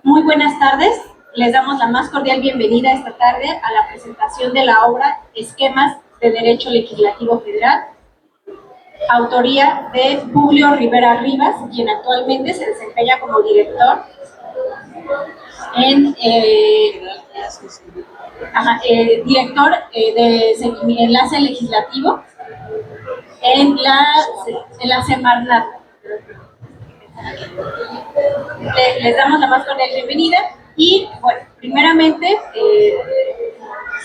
Muy buenas tardes. Les damos la más cordial bienvenida esta tarde a la presentación de la obra Esquemas de Derecho Legislativo Federal, autoría de Publio Rivera Rivas, quien actualmente se desempeña como director de enlace legislativo en la Semarnat. Les damos la más cordial bienvenida y, bueno, primeramente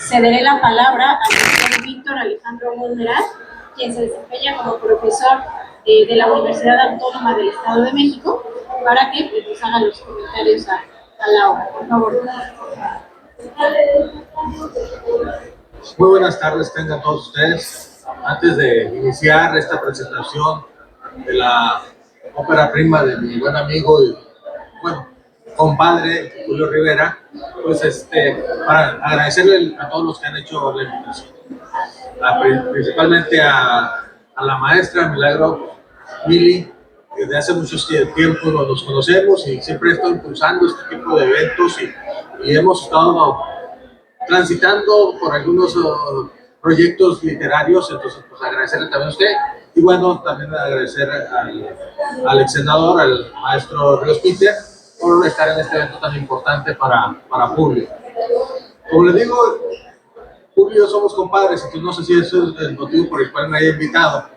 cederé la palabra al doctor Víctor Alejandro Monreal, quien se desempeña como profesor de la Universidad Autónoma del Estado de México, para que nos haga los comentarios a la obra. Por favor. Muy buenas tardes tengan todos ustedes. Antes de iniciar esta presentación de la ópera prima de mi buen amigo y compadre Julio Rivera, pues para agradecerle a todos los que han hecho la invitación, principalmente a la maestra Milagro Mili, que desde hace mucho tiempo nos conocemos y siempre he estado impulsando este tipo de eventos y hemos estado transitando por algunos proyectos literarios, entonces pues agradecerle también a usted y bueno, también agradecer al ex senador, al maestro Ríos Peter, por estar en este evento tan importante para Publio. Como les digo, Publio y yo somos compadres, entonces no sé si eso es el motivo por el cual me haya invitado,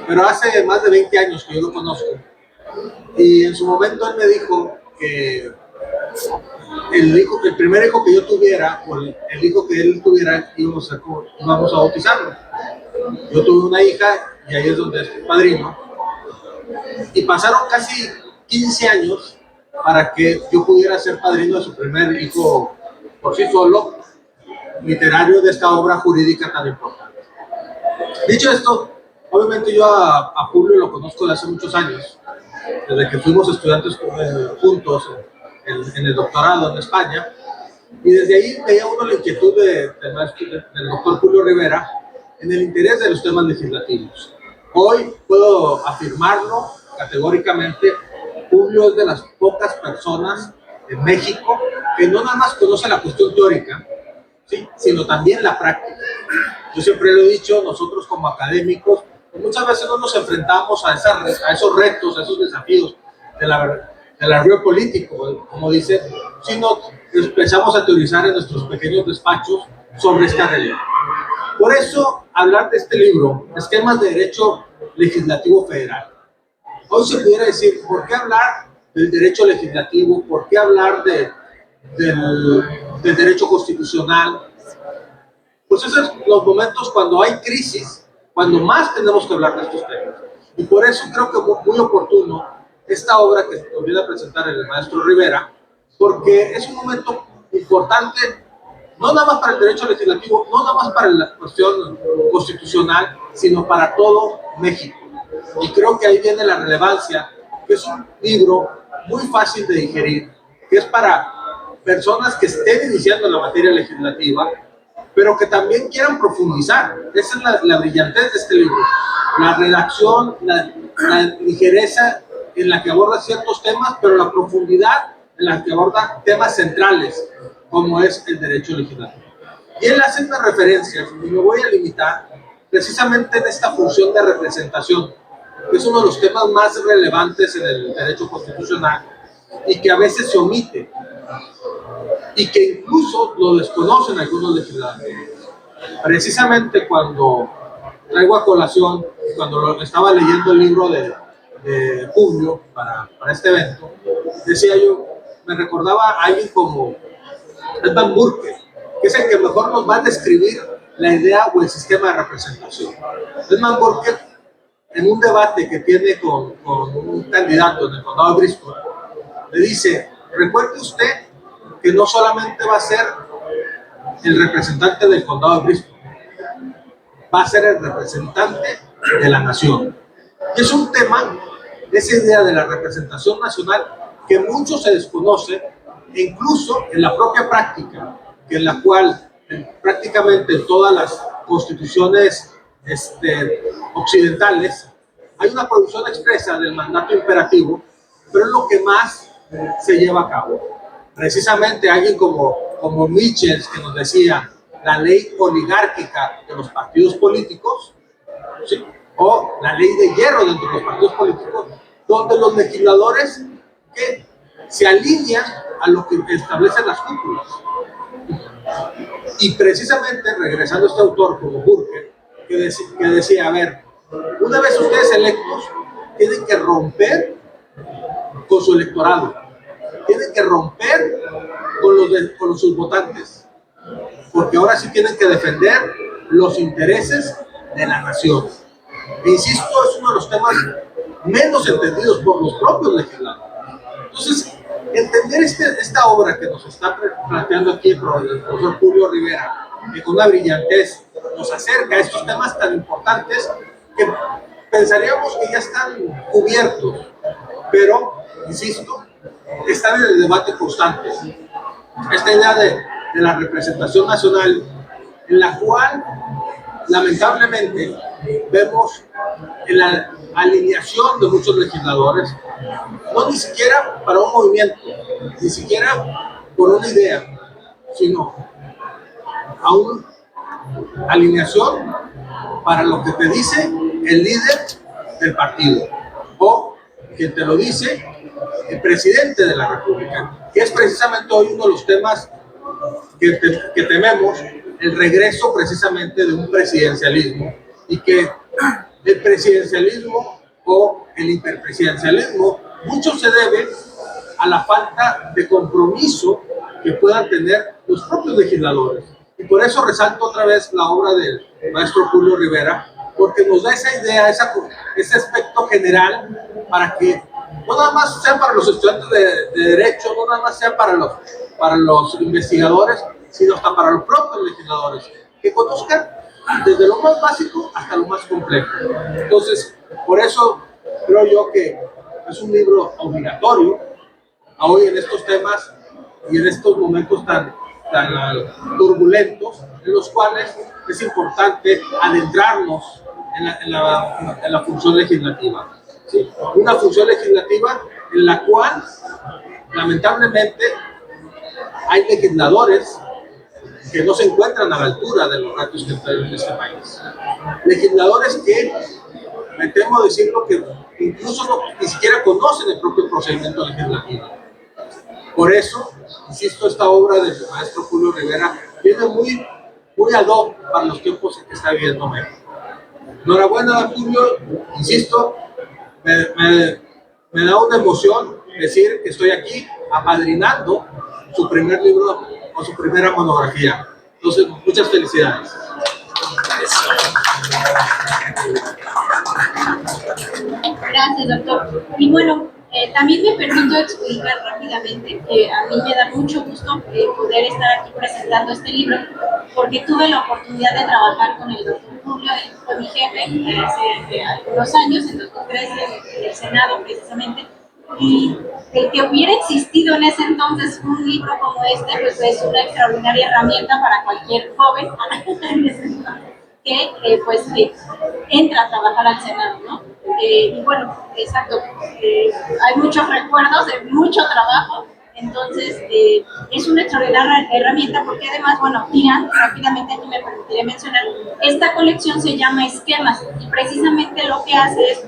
pero hace más de 20 años que yo lo conozco y en su momento él me dijo que el primer hijo que yo tuviera, o el hijo que él tuviera, íbamos a bautizarlo. Yo tuve una hija y ahí es donde es padrino. Y pasaron casi 15 años para que yo pudiera ser padrino de su primer hijo por sí solo, literario, de esta obra jurídica tan importante. Dicho esto, obviamente yo a Julio lo conozco de hace muchos años, desde que fuimos estudiantes juntos en el doctorado en España, y desde ahí veía uno la inquietud del doctor Julio Rivera en el interés de los temas legislativos. Hoy puedo afirmarlo categóricamente, Julio es de las pocas personas en México que no nada más conoce la cuestión teórica, ¿sí?, sino también la práctica. Yo siempre lo he dicho, nosotros como académicos muchas veces no nos enfrentamos a esos retos, a esos desafíos de la río político, como dicen, sino empezamos a teorizar en nuestros pequeños despachos sobre esta realidad. Por eso, hablar de este libro, Esquemas de Derecho Legislativo Federal. Hoy se pudiera decir, ¿por qué hablar del derecho legislativo? ¿Por qué hablar del derecho constitucional? Pues esos son los momentos cuando hay crisis, cuando más tenemos que hablar de estos temas. Y por eso creo que es muy oportuno esta obra que nos viene a presentar el maestro Rivera, porque es un momento importante, no nada más para el derecho legislativo, no nada más para la cuestión constitucional, sino para todo México. Y creo que ahí viene la relevancia, que es un libro muy fácil de digerir, que es para personas que estén iniciando la materia legislativa, pero que también quieran profundizar. Esa es la brillantez de este libro, la redacción, la ligereza en la que aborda ciertos temas, pero la profundidad en la que aborda temas centrales, como es el derecho legislativo. Y él hace una referencia, y me voy a limitar precisamente en esta función de representación, que es uno de los temas más relevantes en el derecho constitucional y que a veces se omite y que incluso lo desconocen algunos legisladores. Precisamente cuando traigo a colación, cuando estaba leyendo el libro de Publio para este evento, decía yo, me recordaba a alguien como Edmund Burke, que es el que mejor nos va a describir la idea o el sistema de representación. Edmund Burke, en un debate que tiene con un candidato en el condado de Bristol, le dice, recuerde usted que no solamente va a ser el representante del condado de Bristol, va a ser el representante de la nación. Y es un tema, esa idea de la representación nacional, que mucho se desconoce, e incluso en la propia práctica, que en la cual prácticamente en todas las constituciones occidentales hay una prohibición expresa del mandato imperativo, pero es lo que más se lleva a cabo. Precisamente alguien como Michels, que nos decía la ley oligárquica de los partidos políticos, ¿sí?, o la ley de hierro dentro de los partidos políticos, donde los legisladores que se alinean a lo que establecen las cúpulas. Y precisamente, regresando a este autor como Burke, que decía, a ver, una vez ustedes electos, tienen que romper con su electorado, tienen que romper con sus votantes, porque ahora sí tienen que defender los intereses de la nación. E insisto, es uno de los temas menos entendidos por los propios legisladores. Entonces, entender esta obra que nos está planteando aquí el profesor Julio Rivera, que con una brillantez nos acerca a estos temas tan importantes que pensaríamos que ya están cubiertos, pero, insisto, están en el debate constante. Esta idea de la representación nacional, en la cual, lamentablemente, vemos en la alineación de muchos legisladores, no ni siquiera para un movimiento, ni siquiera por una idea, sino a una alineación para lo que te dice el líder del partido o quien te lo dice el presidente de la República, que es precisamente hoy uno de los temas que tememos, el regreso precisamente de un presidencialismo, y que el presidencialismo o el hiperpresidencialismo mucho se debe a la falta de compromiso que puedan tener los propios legisladores. Y por eso resalto otra vez la obra del maestro Julio Rivera, porque nos da esa idea, ese aspecto general, para que no nada más sea para los estudiantes de Derecho, no nada más sea para los investigadores, sino hasta para los propios legisladores, que conozcan desde lo más básico hasta lo más complejo. Entonces, por eso creo yo que es un libro obligatorio hoy en estos temas y en estos momentos tan turbulentos, en los cuales es importante adentrarnos en la función legislativa, ¿sí? Una función legislativa en la cual, lamentablemente, hay legisladores que no se encuentran a la altura de los retos que tenemos en este país. Legisladores que, me temo decirlo, que incluso ni siquiera conocen el propio procedimiento legislativo. Por eso, insisto, esta obra del maestro Julio Rivera viene muy ad hoc para los tiempos en que está viviendo México. Enhorabuena, Julio, insisto, me da una emoción decir que estoy aquí apadrinando su primer libro o su primera monografía. Entonces, muchas felicidades. Gracias, doctor. Y bueno, también me permito explicar rápidamente que a mí me da mucho gusto poder estar aquí presentando este libro, porque tuve la oportunidad de trabajar con el doctor Julio, él fue mi jefe hace algunos años, en 2013, en el Senado precisamente, y el que hubiera existido en ese entonces un libro como este, pues es una extraordinaria herramienta para cualquier joven que entra a trabajar al Senado, ¿no? Y bueno, exacto, hay muchos recuerdos de mucho trabajo, entonces es una extraordinaria herramienta porque además, bueno, miran, rápidamente aquí me permitiré mencionar, esta colección se llama Esquemas y precisamente lo que hace es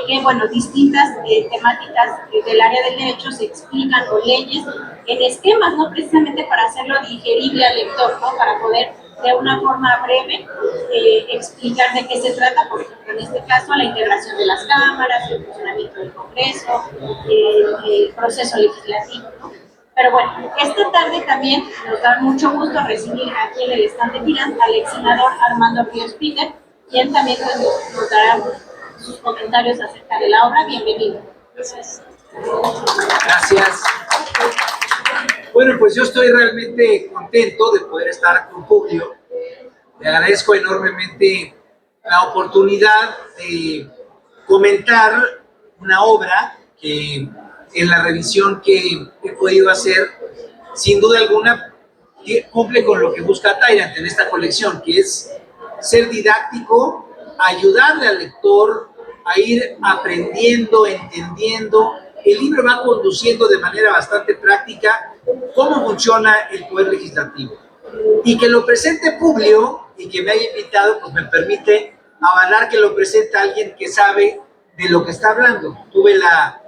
que, bueno, distintas temáticas del área del derecho se explican o leyes en esquemas, ¿no? Precisamente para hacerlo digerible al lector, ¿no? Para poder de una forma breve explicar de qué se trata, por ejemplo, en este caso, la integración de las cámaras, el funcionamiento del Congreso, el proceso legislativo, ¿no? Pero bueno, esta tarde también nos da mucho gusto recibir aquí en el stand de Tirán al ex senador Armando Ríos Peter, quien también nos dará sus comentarios acerca de la obra. Bienvenido. Gracias. Gracias. Bueno, pues yo estoy realmente contento de poder estar con Julio. Le agradezco enormemente la oportunidad de comentar una obra que en la revisión que he podido hacer, sin duda alguna, cumple con lo que busca Tyrant en esta colección, que es ser didáctico, ayudarle al lector a ir aprendiendo, entendiendo el libro va conduciendo de manera bastante práctica cómo funciona el Poder Legislativo. Y que lo presente Publio y que me haya invitado, pues me permite avalar que lo presenta alguien que sabe de lo que está hablando. Tuvimos la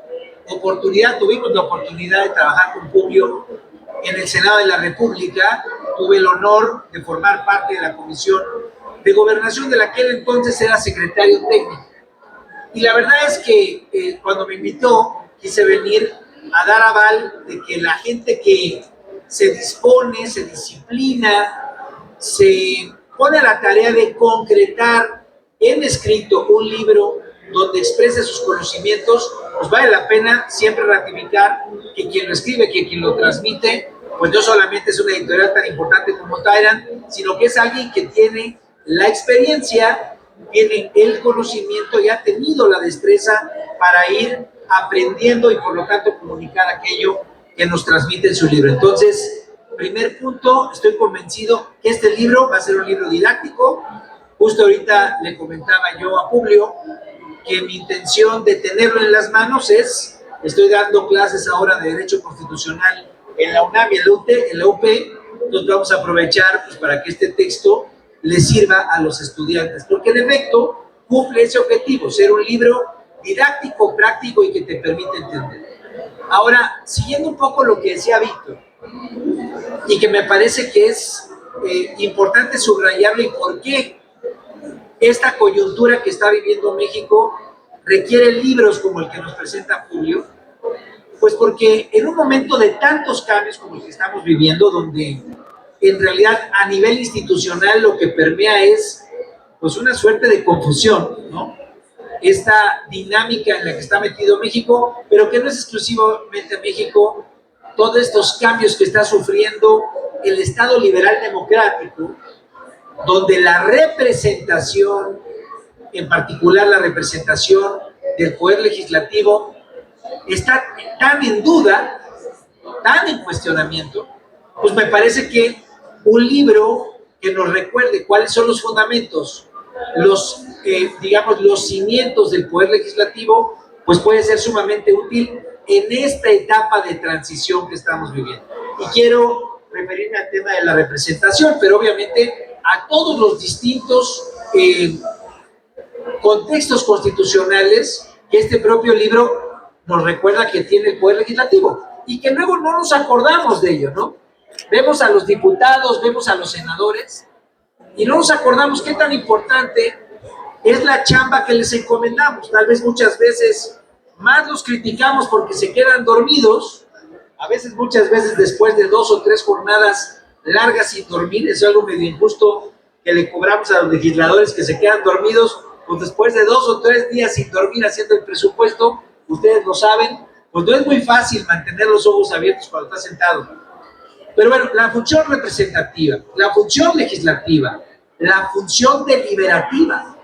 oportunidad de trabajar con Publio en el Senado de la República. Tuve el honor de formar parte de la Comisión de Gobernación, de la que él entonces era secretario técnico. Y la verdad es que cuando me invitó, quise venir a dar aval de que la gente que se dispone, se disciplina, se pone a la tarea de concretar en escrito un libro donde exprese sus conocimientos, pues vale la pena siempre ratificar que quien lo escribe, que quien lo transmite, pues no solamente es una editorial tan importante como Tyrant, sino que es alguien que tiene la experiencia, tiene el conocimiento y ha tenido la destreza para ir aprendiendo y por lo tanto comunicar aquello que nos transmite en su libro. Entonces, primer punto, estoy convencido que este libro va a ser un libro didáctico. Justo ahorita le comentaba yo a Publio que mi intención de tenerlo en las manos es, estoy dando clases ahora de Derecho Constitucional en la UNAM y en la UP, entonces vamos a aprovechar pues, para que este texto le sirva a los estudiantes, porque en efecto cumple ese objetivo, ser un libro didáctico, práctico y que te permite entender. Ahora, siguiendo un poco lo que decía Víctor, y que me parece que es importante subrayarlo y por qué esta coyuntura que está viviendo México requiere libros como el que nos presenta Julio, pues porque en un momento de tantos cambios como el que estamos viviendo, donde en realidad a nivel institucional lo que permea es pues una suerte de confusión, ¿no? Esta dinámica en la que está metido México, pero que no es exclusivamente México, todos estos cambios que está sufriendo el Estado liberal democrático, donde la representación, en particular la representación del Poder Legislativo, está tan en duda, tan en cuestionamiento, pues me parece que un libro que nos recuerde cuáles son los fundamentos, digamos, los cimientos del Poder Legislativo, pues puede ser sumamente útil en esta etapa de transición que estamos viviendo. Y quiero referirme al tema de la representación, pero obviamente a todos los distintos contextos constitucionales que este propio libro nos recuerda que tiene el Poder Legislativo y que luego no nos acordamos de ello, ¿no? Vemos a los diputados, vemos a los senadores y no nos acordamos qué tan importante es la chamba que les encomendamos. Tal vez muchas veces más los criticamos porque se quedan dormidos, a veces muchas veces después de 2 o 3 jornadas largas sin dormir. Es algo medio injusto que le cobramos a los legisladores que se quedan dormidos, pues después de 2 o 3 días sin dormir haciendo el presupuesto, ustedes lo saben, pues no es muy fácil mantener los ojos abiertos cuando está sentado. Pero bueno, la función representativa, la función legislativa, la función deliberativa,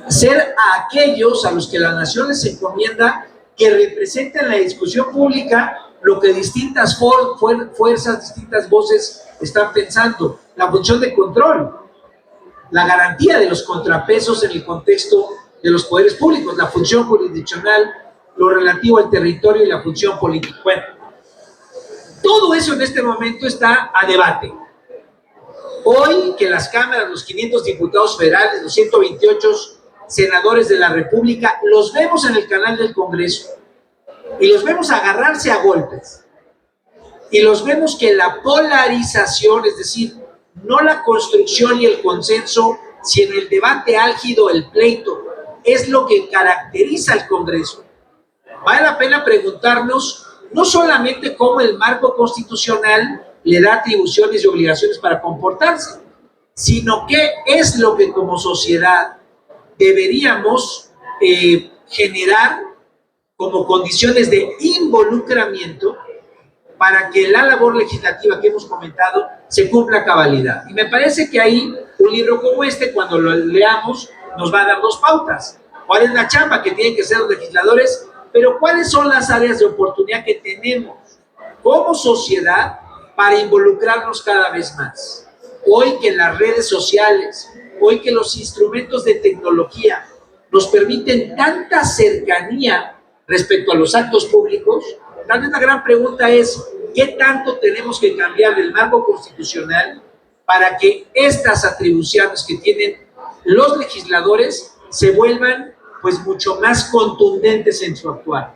ser a aquellos a los que la nación les encomienda que representen en la discusión pública lo que distintas fuerzas, distintas voces están pensando, la función de control, la garantía de los contrapesos en el contexto de los poderes públicos, la función jurisdiccional, lo relativo al territorio y la función política. Bueno, todo eso en este momento está a debate. Hoy que las cámaras, los 500 diputados federales, los 128 senadores de la República, los vemos en el canal del Congreso y los vemos agarrarse a golpes y los vemos que la polarización, es decir, no la construcción y el consenso, sino el debate álgido, el pleito, es lo que caracteriza al Congreso. Vale la pena preguntarnos no solamente cómo el marco constitucional le da atribuciones y obligaciones para comportarse, sino qué es lo que como sociedad deberíamos generar como condiciones de involucramiento para que la labor legislativa que hemos comentado se cumpla a cabalidad. Y me parece que ahí un libro como este, cuando lo leamos, nos va a dar 2 pautas. ¿Cuál es la chamba que tienen que hacer los legisladores? Pero ¿cuáles son las áreas de oportunidad que tenemos como sociedad para involucrarnos cada vez más? Hoy que las redes sociales, hoy que los instrumentos de tecnología nos permiten tanta cercanía respecto a los actos públicos, tal vez la gran pregunta es, ¿qué tanto tenemos que cambiar del marco constitucional para que estas atribuciones que tienen los legisladores se vuelvan pues mucho más contundentes en su actuar?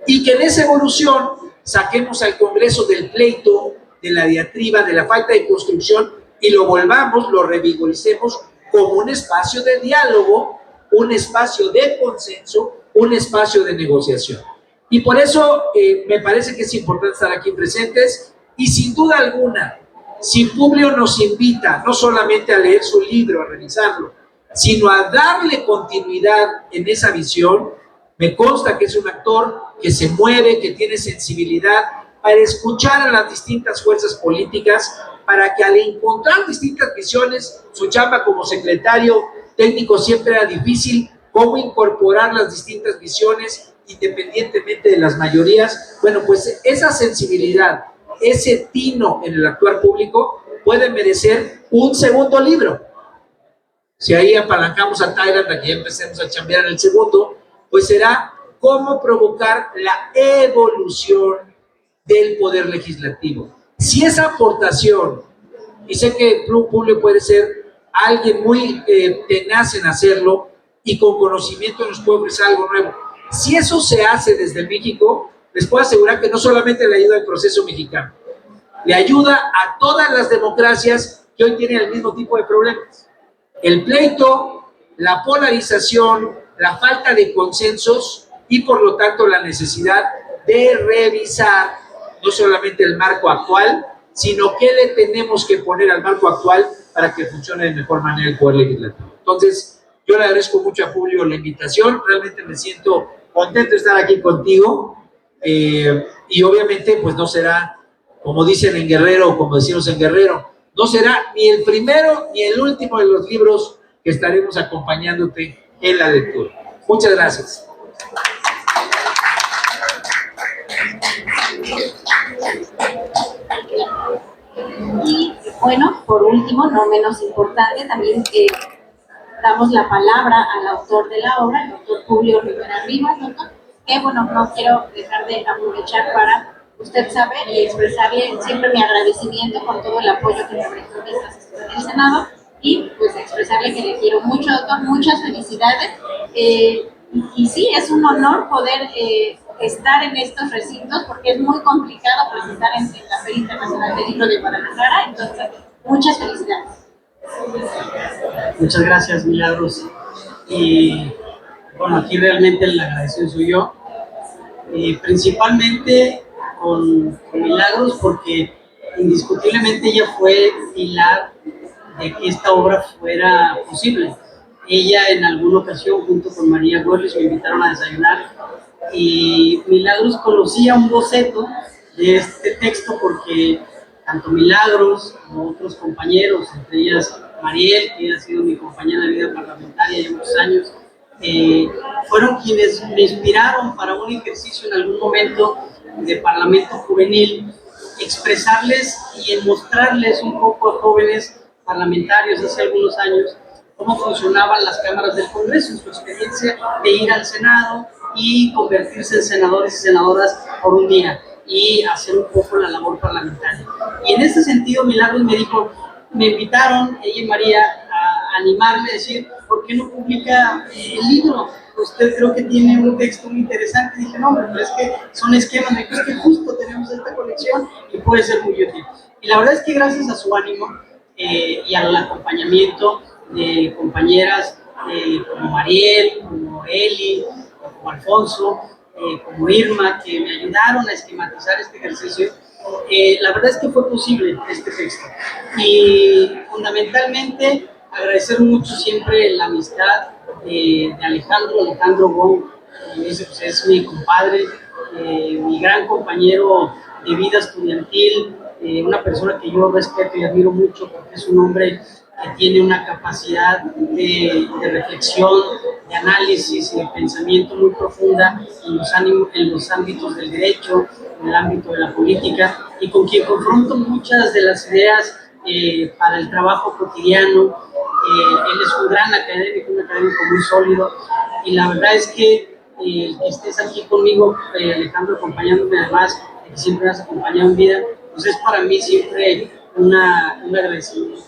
Y que en esa evolución saquemos al Congreso del pleito, de la diatriba, de la falta de construcción y lo volvamos, lo revigoricemos como un espacio de diálogo, un espacio de consenso, un espacio de negociación. Y por eso me parece que es importante estar aquí presentes y sin duda alguna, si Publio nos invita no solamente a leer su libro, a revisarlo, sino a darle continuidad en esa visión, me consta que es un actor que se mueve, que tiene sensibilidad para escuchar a las distintas fuerzas políticas, para que al encontrar distintas visiones, su chamba como secretario técnico siempre era difícil, cómo incorporar las distintas visiones independientemente de las mayorías. Bueno, pues esa sensibilidad, ese tino en el actuar público puede merecer un segundo libro. Si ahí apalancamos a Tyrant a que ya empecemos a chambear en el segundo, pues será cómo provocar la evolución del poder legislativo. Si esa aportación, y sé que Publio puede ser alguien muy tenaz en hacerlo y con conocimiento nos puede ofrecer algo nuevo, si eso se hace desde México, les puedo asegurar que no solamente le ayuda al proceso mexicano, le ayuda a todas las democracias que hoy tienen el mismo tipo de problemas. El pleito, la polarización, la falta de consensos y por lo tanto la necesidad de revisar no solamente el marco actual, sino qué le tenemos que poner al marco actual para que funcione de mejor manera el poder legislativo. Entonces, yo le agradezco mucho a Publio la invitación, realmente me siento contento de estar aquí contigo y obviamente pues no será, como dicen en Guerrero, o como decimos en Guerrero, no será ni el primero ni el último de los libros que estaremos acompañándote en la lectura. Muchas gracias. Y bueno, por último, no menos importante, también damos la palabra al autor de la obra, el doctor Publio Rivera Rivas, doctor, que bueno, no quiero dejar de aprovechar para, usted sabe, y expresarle siempre mi agradecimiento por todo el apoyo que me brindó mientras estuve en el Senado, y pues expresarle que le quiero mucho, doctor, muchas felicidades, y sí, es un honor poder estar en estos recintos, porque es muy complicado presentar en la Feria Internacional del Libro de Guadalajara, entonces, muchas felicidades. Muchas gracias, Milagros. Y bueno, aquí realmente el agradecido soy yo, principalmente con Milagros, porque indiscutiblemente ella fue pilar de que esta obra fuera posible. Ella en alguna ocasión, junto con María Gorlis, me invitaron a desayunar y Milagros conocía un boceto de este texto porque tanto Milagros como otros compañeros, entre ellas Mariel, que ha sido mi compañera de vida parlamentaria de muchos años, fueron quienes me inspiraron para un ejercicio en algún momento de parlamento juvenil, expresarles y mostrarles un poco a jóvenes parlamentarios hace algunos años cómo funcionaban las cámaras del Congreso, su experiencia de ir al Senado y convertirse en senadores y senadoras por un día y hacer un poco la labor parlamentaria. Y en ese sentido, Milagros me dijo, me invitaron, ella y María, a animarme a decir, ¿por qué no publica el libro? Usted creo que tiene un texto muy interesante. Y dije, no, pero es que son esquemas, me dijo, es que justo tenemos esta colección y puede ser muy útil. Y la verdad es que gracias a su ánimo y al acompañamiento de compañeras como Mariel, como Eli, como Alfonso, como Irma, que me ayudaron a esquematizar este ejercicio, la verdad es que fue posible este texto. Y fundamentalmente agradecer mucho siempre la amistad de Alejandro Wong, pues es mi compadre, mi gran compañero de vida estudiantil, una persona que yo respeto y admiro mucho porque es un hombre que tiene una capacidad de reflexión, de análisis y de pensamiento muy profunda en los ámbitos del derecho, en el ámbito de la política, y con quien confronto muchas de las ideas para el trabajo cotidiano. Él es un gran académico, un académico muy sólido, y la verdad es que que estés aquí conmigo, Alejandro, acompañándome, además de que siempre me has acompañado en vida, pues es para mí siempre un agradecimiento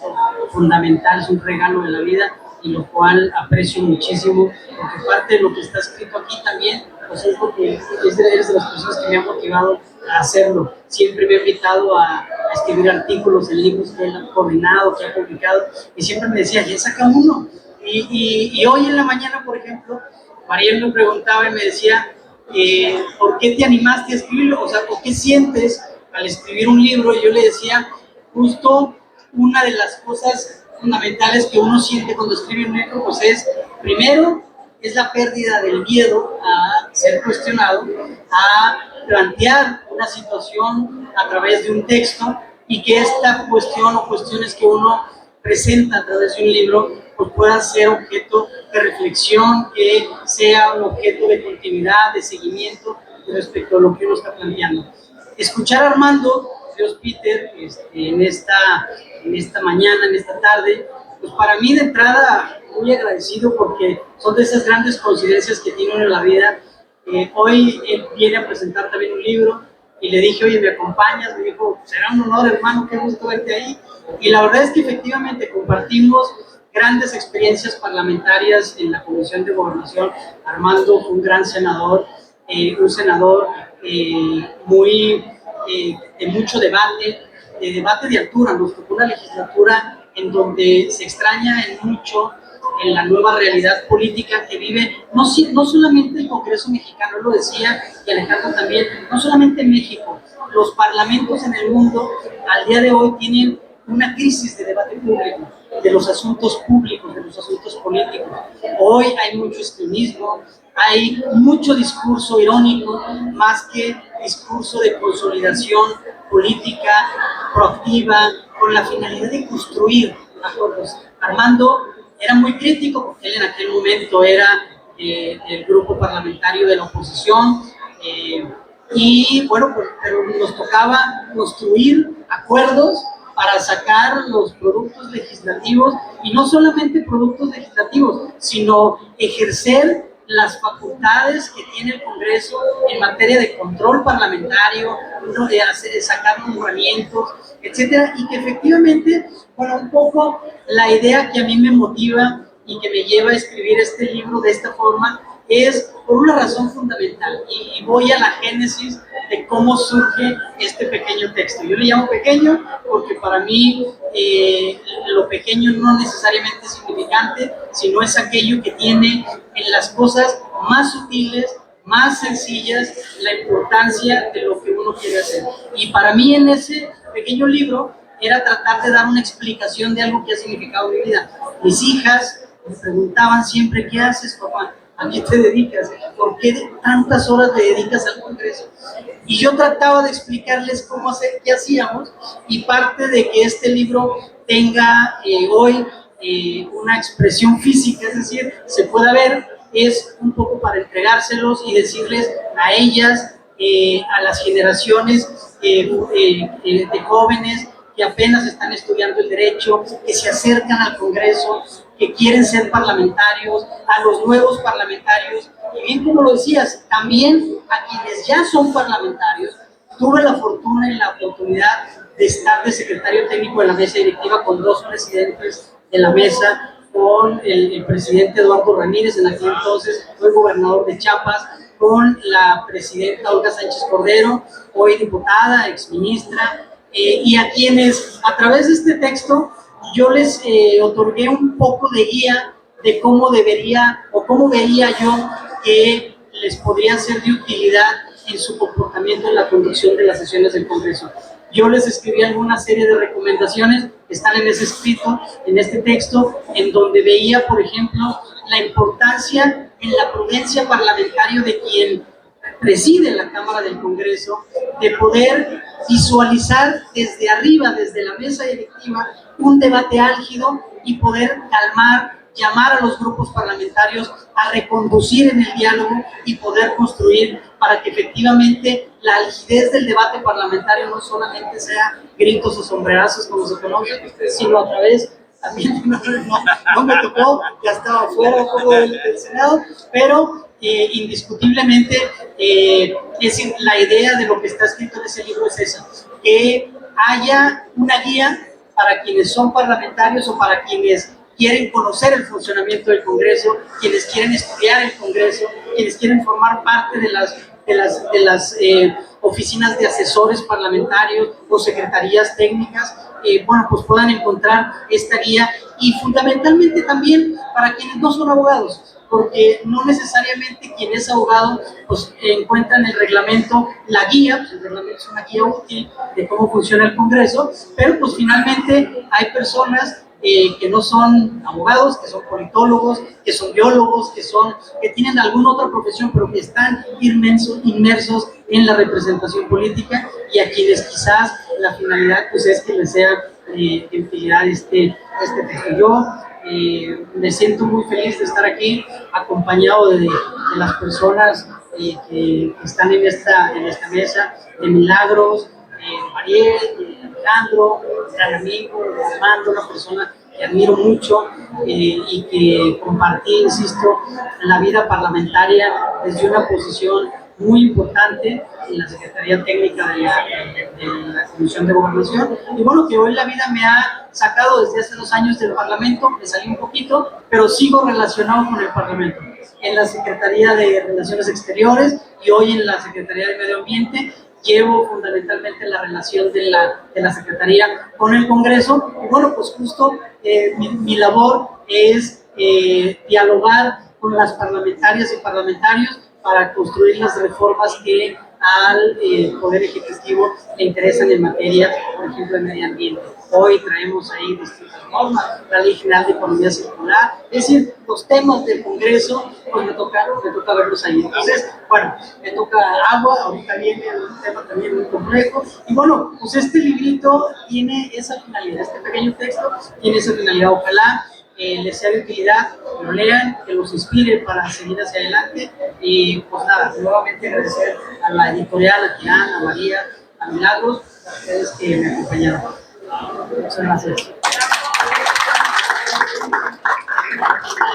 fundamental, es un regalo de la vida, y lo cual aprecio muchísimo, porque parte de lo que está escrito aquí también, pues es porque eres de las personas que me han motivado a hacerlo. Siempre me ha invitado a escribir artículos en libros que él ha coordinado, que ha publicado, y siempre me decía, ya saca uno. Y hoy en la mañana, por ejemplo, Mariel me preguntaba y me decía, ¿por qué te animaste a escribirlo? O sea, ¿por qué sientes al escribir un libro? Y yo le decía, justo una de las cosas fundamentales que uno siente cuando escribe un libro, pues es, primero, es la pérdida del miedo a ser cuestionado, a plantear una situación a través de un texto, y que esta cuestión o cuestiones que uno presenta a través de un libro, pues pueda ser objeto de reflexión, que sea un objeto de continuidad, de seguimiento respecto a lo que uno está planteando. Escuchar a Armando, Dios Peter, en esta mañana, en esta tarde, pues para mí de entrada muy agradecido, porque son de esas grandes coincidencias que tiene uno en la vida. Hoy él viene a presentar también un libro y le dije, oye, ¿me acompañas? Me dijo, será un honor, hermano, qué gusto verte ahí. Y la verdad es que efectivamente compartimos grandes experiencias parlamentarias en la Comisión de Gobernación. Armando fue un gran senador, un senador de mucho debate, de debate de altura. Nos tocó una legislatura en donde se extraña mucho en la nueva realidad política que vive, no solamente el Congreso mexicano, lo decía, y Alejandro también, no solamente en México, los parlamentos en el mundo al día de hoy tienen una crisis de debate público, de los asuntos públicos, de los asuntos políticos. Hoy hay mucho extremismo, hay mucho discurso irónico, más que discurso de consolidación política, proactiva, con la finalidad de construir acuerdos. Armando era muy crítico, porque él en aquel momento era del grupo parlamentario de la oposición, y bueno, pues, pero nos tocaba construir acuerdos para sacar los productos legislativos, y no solamente productos legislativos, sino ejercer las facultades que tiene el Congreso en materia de control parlamentario, de sacar nombramientos, etcétera, y que efectivamente, bueno, un poco la idea que a mí me motiva y que me lleva a escribir este libro de esta forma es por una razón fundamental, y voy a la génesis de cómo surge este pequeño texto. Yo le llamo pequeño porque para mí lo pequeño no necesariamente es significante, sino es aquello que tiene en las cosas más sutiles, más sencillas, la importancia de lo que uno quiere hacer. Y para mí en ese pequeño libro era tratar de dar una explicación de algo que ha significado mi vida. Mis hijas me preguntaban siempre, ¿qué haces, papá? ¿A qué te dedicas? ¿Por qué tantas horas le dedicas al Congreso? Y yo trataba de explicarles cómo hacer, qué hacíamos, y parte de que este libro tenga hoy una expresión física, es decir, se pueda ver, es un poco para entregárselos y decirles a ellas, a las generaciones de jóvenes que apenas están estudiando el derecho, que se acercan al Congreso, que quieren ser parlamentarios, a los nuevos parlamentarios, y bien como lo decías, también a quienes ya son parlamentarios. Tuve la fortuna y la oportunidad de estar de secretario técnico de la mesa directiva con dos presidentes de la mesa, con el presidente Eduardo Ramírez, en aquel entonces fue gobernador de Chiapas, con la presidenta Olga Sánchez Cordero, hoy diputada, exministra, y a quienes a través de este texto yo les otorgué un poco de guía de cómo debería o cómo vería yo que les podría ser de utilidad en su comportamiento en la conducción de las sesiones del Congreso. Yo les escribí alguna serie de recomendaciones que están en ese escrito, en este texto, en donde veía, por ejemplo, la importancia en la prudencia parlamentaria de quien preside la Cámara del Congreso, de poder visualizar desde arriba, desde la mesa directiva, un debate álgido y poder calmar, llamar a los grupos parlamentarios a reconducir en el diálogo y poder construir para que efectivamente la algidez del debate parlamentario no solamente sea gritos o sombrerazos como se conoce, sino a través, también no me tocó, ya estaba fuera un poco del Senado, pero indiscutiblemente, es decir, la idea de lo que está escrito en ese libro es esa, que haya una guía para quienes son parlamentarios o para quienes quieren conocer el funcionamiento del Congreso, quienes quieren estudiar el Congreso, quienes quieren formar parte de las oficinas de asesores parlamentarios o secretarías técnicas, bueno, pues puedan encontrar esta guía, y fundamentalmente también para quienes no son abogados, porque no necesariamente quien es abogado pues encuentra en el reglamento la guía, pues el reglamento es una guía útil de cómo funciona el Congreso, pero pues finalmente hay personas que no son abogados, que son politólogos, que son biólogos, que tienen alguna otra profesión, pero que están inmersos en la representación política, y a quienes quizás la finalidad pues es que les sea de utilidad este texto. Yo me siento muy feliz de estar aquí acompañado de las personas que están en esta mesa, de Milagros, Mariel, Alejandro, un gran amigo, Armando, una persona que admiro mucho y que compartí, insisto, la vida parlamentaria desde una posición muy importante en la Secretaría Técnica de la Comisión de Gobernación, y bueno, que hoy la vida me ha sacado desde hace 2 años del Parlamento, me salí un poquito, pero sigo relacionado con el Parlamento, en la Secretaría de Relaciones Exteriores y hoy en la Secretaría de Medio Ambiente. Llevo fundamentalmente la relación de la Secretaría con el Congreso, y bueno, pues justo mi labor es dialogar con las parlamentarias y parlamentarios para construir las reformas que al Poder Ejecutivo le interesan en materia, por ejemplo, de medio ambiente. Hoy traemos ahí distintas normas, la Ley General de Economía Circular, es decir, los temas del Congreso, pues me toca verlos ahí. Entonces, bueno, me toca agua, ahorita viene un tema también muy complejo, y bueno, pues este librito tiene esa finalidad, este pequeño texto tiene esa finalidad. Ojalá les sea de utilidad, que lo lean, que los inspire para seguir hacia adelante, y pues nada, nuevamente agradecer a la editorial, a Tirán, a María, a Milagros, a ustedes que me acompañaron. Muchas gracias.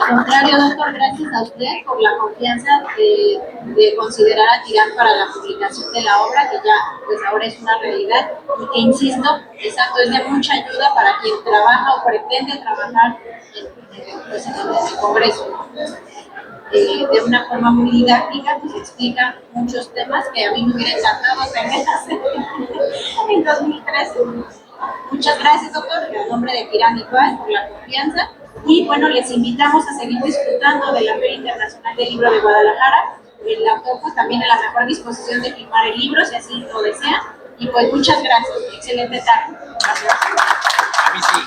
Al contrario, doctor, gracias a usted por la confianza de considerar a Tirán para la publicación de la obra, que ya pues ahora es una realidad, y que, insisto, exacto, es de mucha ayuda para quien trabaja o pretende trabajar en el Congreso. De una forma muy didáctica, pues explica muchos temas que a mí me hubiera encantado tener en 2013. Muchas gracias, doctor, en nombre de Tirán y Paz, por la confianza. Y bueno, les invitamos a seguir disfrutando de la Feria Internacional del Libro de Guadalajara. El autor pues también en la mejor disposición de firmar el libro, si así lo desea. Y pues muchas gracias. Excelente tarde. Gracias. A mí sí.